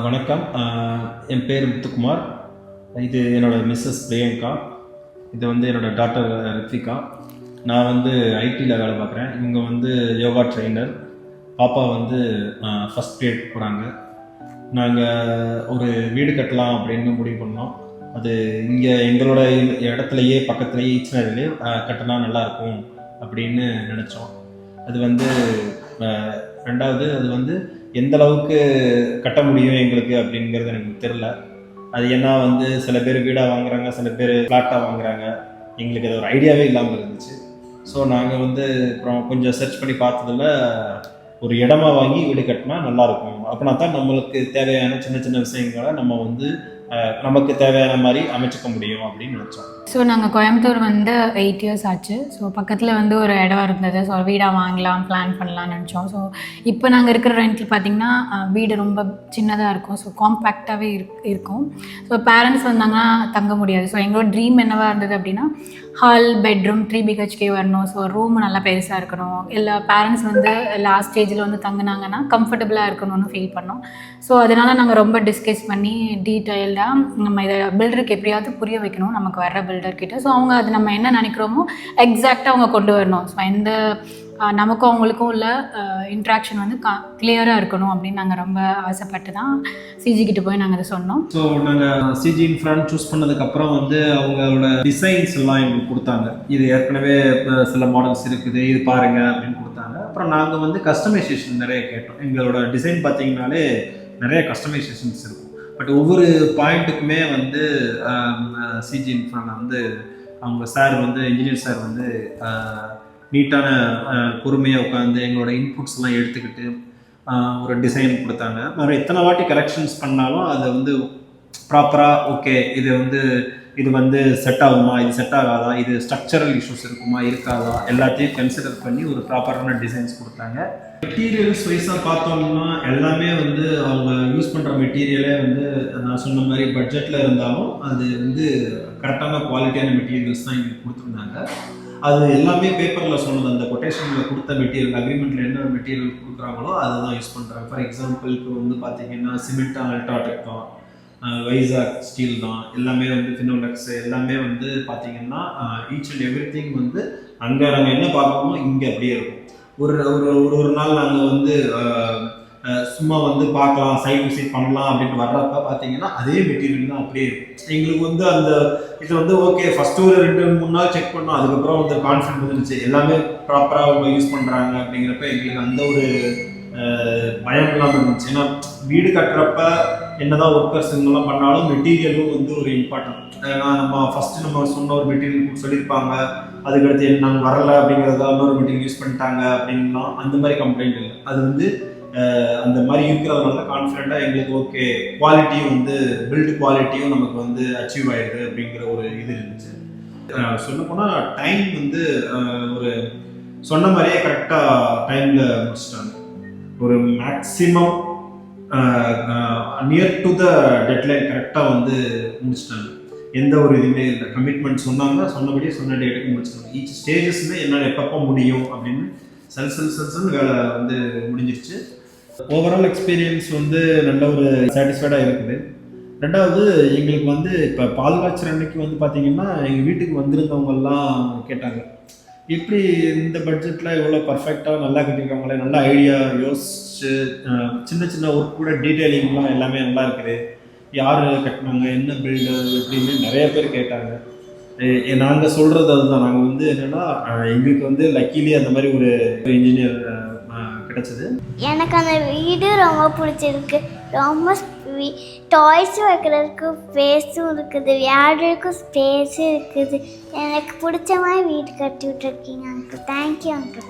வணக்கம். என் பேர் முத்துக்குமார். இது என்னோடய மிஸ்ஸஸ் பிரியங்கா. இது வந்து என்னோடய டாக்டர் ரித்விகா. நான் வந்து ஐடியில் வேலை பார்க்குறேன். இவங்க வந்து யோகா ட்ரெயினர். பாப்பா வந்து ஃபஸ்ட் கிரேட் போகிறாங்க. நாங்கள் ஒரு வீடு கட்டலாம் அப்படின்னு முடிவு பண்ணோம். அது இங்கே எங்களோட இடத்துலையே பக்கத்துலேயே ஈச்சனரிலே கட்டினா நல்லாயிருக்கும் அப்படின்னு நினச்சோம். அது வந்து ரெண்டாவது அது வந்து எந்த அளவுக்கு கட்ட முடியும் எங்களுக்கு அப்படிங்கிறது எனக்கு தெரில. அது ஏன்னா வந்து சில பேர் வீடாக வாங்குறாங்க, சில பேர் ஃப்ளாட்டாக வாங்குறாங்க. எங்களுக்கு அது ஒரு ஐடியாவே இல்லாமல் இருந்துச்சு. ஸோ நாங்கள் வந்து அப்புறம் கொஞ்சம் சர்ச் பண்ணி பார்த்ததில் ஒரு இடமா வாங்கி வீடு கட்டினா நல்லாயிருக்கும். அப்படின்னா தான் நம்மளுக்கு தேவையான சின்ன சின்ன விஷயங்களை நம்ம வந்து நமக்கு தேவையான மாதிரி அமைச்சிக்க முடியும் அப்படின்னு நினச்சோம். ஸோ நாங்கள் கோயம்புத்தூர் வந்து 8 years ஆச்சு. ஸோ பக்கத்தில் வந்து ஒரு இடம் இருந்தது. ஸோ வீடாக வாங்கலாம், பிளான் பண்ணலாம்னு நினச்சோம். ஸோ இப்போ நாங்கள் இருக்கிற ரெண்டில் பார்த்திங்கன்னா வீடு ரொம்ப சின்னதாக இருக்கும். ஸோ காம்பேக்டாகவே இருக்கும். ஸோ பேரண்ட்ஸ் வந்தாங்கன்னா தங்க முடியாது. ஸோ எங்களோட ட்ரீம் என்னவாக இருந்தது அப்படின்னா ஹால், பெட்ரூம் 3 BHK வரணும். ஸோ ரூம் நல்லா பெருசாக இருக்கணும். எல்லா பேரண்ட்ஸ் வந்து லாஸ்ட் ஸ்டேஜில் வந்து தங்கினாங்கன்னா கம்ஃபர்டபுளாக இருக்கணும்னு ஃபீல் பண்ணோம். ஸோ அதனால் நாங்கள் ரொம்ப டிஸ்கஸ் பண்ணி டீட்டெயில்டாக நம்ம இதை பில்டருக்கு எப்படியாவது புரிய வைக்கணும் நமக்கு வர்ற பில்டர்கிட்ட. ஸோ அவங்க அது நம்ம என்ன நினைக்கிறோமோ எக்ஸாக்டாக அவங்க கொண்டு வரணும். ஸோ எந்த நமக்கும் அவங்களுக்கும் உள்ள இன்ட்ராக்ஷன் வந்து கிளியராக இருக்கணும் அப்படின்னு நாங்கள் ரொம்ப ஆசைப்பட்டு தான் சிஜிக்கிட்ட போய் நாங்கள் அதை சொன்னோம். ஸோ நாங்கள் சிஜி இன்ஃப்ரான்னு சூஸ் பண்ணதுக்கப்புறம் வந்து அவங்களோட டிசைன்ஸ் எல்லாம் எங்களுக்கு கொடுத்தாங்க. இது ஏற்கனவே சில மாடல்ஸ் இருக்குது, இது பாருங்கள் அப்படின்னு கொடுத்தாங்க. அப்புறம் நாங்கள் வந்து கஸ்டமைசேஷன் நிறைய கேட்டோம். எங்களோட டிசைன் பார்த்தீங்கன்னாலே நிறைய கஸ்டமைசேஷன்ஸ் இருக்கும். பட் ஒவ்வொரு பாயிண்ட்டுக்குமே வந்து சிஜி இன்ஃப்ராவில் வந்து அவங்க சார் வந்து இன்ஜினியர் சார் வந்து நீட்டான பொறுமையாக உட்காந்து எங்களோட இன்புட்ஸ்லாம் எடுத்துக்கிட்டு ஒரு டிசைன் கொடுத்தாங்க. வேறு எத்தனை வாட்டி கரெக்ஷன்ஸ் பண்ணாலும் அதை வந்து ப்ராப்பராக ஓகே இது வந்து செட் ஆகுமா, இது செட் ஆகாதா, இது ஸ்ட்ரக்சரல் இஷ்யூஸ் இருக்குமா இருக்காதா எல்லாத்தையும் கன்சிடர் பண்ணி ஒரு ப்ராப்பரான டிசைன்ஸ் கொடுத்தாங்க. மெட்டீரியல்ஸ் வைஸாக பார்த்தோம்னா எல்லாமே வந்து அவங்க யூஸ் பண்ணுற மெட்டீரியலே வந்து நான் சொன்ன மாதிரி பட்ஜெட்டில் இருந்தாலும் அது வந்து கரெக்டான குவாலிட்டியான மெட்டீரியல்ஸ் தான் எங்களுக்கு கொடுத்துருந்தாங்க. அது எல்லாமே பேப்பரில் சொன்னது, அந்த கொட்டேஷனில் கொடுத்த மெட்டீரியல், அக்ரிமெண்ட்டில் என்ன மெட்டீரியல் கொடுக்குறாங்களோ அதை தான் யூஸ் பண்ணுறாங்க. ஃபார் எக்ஸாம்பிளுக்கு வந்து பார்த்திங்கன்னா சிமெண்ட்டாக அல்ட்ராடெக் தான், வைசாக் ஸ்டீல் தான், எல்லாமே வந்து ஃபினோலெக்ஸ் எல்லாமே வந்து பார்த்திங்கன்னா ஈச் அண்ட் எவ்ரி திங் வந்து அங்கே நாங்கள் என்ன பார்க்கணுமோ இங்கே அப்படியே இருக்கும். ஒரு நாள் நாங்கள் வந்து சும்மா வந்து பார்க்கலாம், சைட் விசிட் பண்ணலாம் அப்படின்னு வர்றப்ப பார்த்தீங்கன்னா அதே மெட்டீரியல் தான் அப்படியே இருக்கும். எங்களுக்கு வந்து அந்த இது வந்து ஓகே ஃபஸ்ட்டு ஒரு 2-3 நாள் செக் பண்ணோம். அதுக்கப்புறம் வந்து கான்ஃபிடன்ட் வந்துருச்சு எல்லாமே ப்ராப்பராக அவங்க யூஸ் பண்ணுறாங்க அப்படிங்கிறப்ப எங்களுக்கு அந்த ஒரு பயம் இல்லாமல் இருந்துச்சு. ஏன்னா வீடு கட்டுறப்ப என்னதான் ஒர்க்கர்ஸ் இதெல்லாம் பண்ணாலும் மெட்டீரியலும் வந்து ஒரு இம்பார்ட்டன்ட். ஏன்னா நம்ம சொன்ன ஒரு மெட்டீரியல் சொல்லியிருப்பாங்க, அதுக்கடுத்து நாங்கள் வரலை அப்படிங்கிறதா இன்னொரு மெட்டீரியல் யூஸ் பண்ணிட்டாங்க அப்படின்லாம் அந்த மாதிரி கம்ப்ளைண்ட் இல்லை. அது வந்து அந்த மாதிரி இருக்கிறதுனால தான் கான்ஃபிடென்ட்டாக எங்களுக்கு ஓகே குவாலிட்டியும் வந்து பில்டு குவாலிட்டியும் நமக்கு வந்து அச்சீவ் ஆயிடுது அப்படிங்கிற ஒரு இது இருந்துச்சு. சொல்லப்போனால் டைம் வந்து ஒரு சொன்ன மாதிரியே கரெக்டாக டைமில் முடிச்சிட்டாங்க. ஒரு maximum near to the deadline கரெக்டாக வந்து முடிச்சிட்டாங்க. எந்த ஒரு இதுவுமே இல்லை. கமிட்மெண்ட் சொன்னபடியே சொன்ன டேட்டுக்கு முடிச்சிட்டாங்க. ஈச் ஸ்டேஜஸ்மே என்னால் எப்பப்போ முடியும் அப்படின்னு செல்சல்னு வேலை வந்து முடிஞ்சிருச்சு. ஓவரால் எக்ஸ்பீரியன்ஸ் வந்து நல்ல ஒரு சாட்டிஸ்ஃபைடாக இருக்குது. ரெண்டாவது எங்களுக்கு வந்து இப்போ பால் காய்ச்சல் அன்னைக்கு வந்து பார்த்திங்கன்னா எங்கள் வீட்டுக்கு வந்திருந்தவங்கெல்லாம் கேட்டாங்க, எப்படி இந்த பட்ஜெட்டில் எவ்வளோ பர்ஃபெக்டாக நல்லா கட்டியிருக்காங்களே, நல்ல ஐடியா யோசிச்சு சின்ன சின்ன ஒர்க் கூட டீட்டெயிலிங்லாம் எல்லாமே நல்லா இருக்குது, யார் கட்டினாங்க, என்ன பில்டு அப்படின்னு நிறைய பேர் கேட்டாங்க. நாங்கள் சொல்கிறது அதுதான். நாங்கள் வந்து என்னென்னா எங்களுக்கு வந்து லக்கிலி அந்த மாதிரி ஒரு இன்ஜினியர் கிடைச்சது. எனக்கு அந்த வீடு ரொம்ப பிடிச்சிருக்கு. ரொம்ப டாய்ஸ் வைக்கிறதுக்கு ஸ்பேஸும் இருக்குது, விளையாடுறதுக்கும் ஸ்பேஸும் இருக்குது. எனக்கு பிடிச்ச மாதிரி வீடு கட்டி விட்டுருக்கீங்க அங்கிள். Thank you uncle.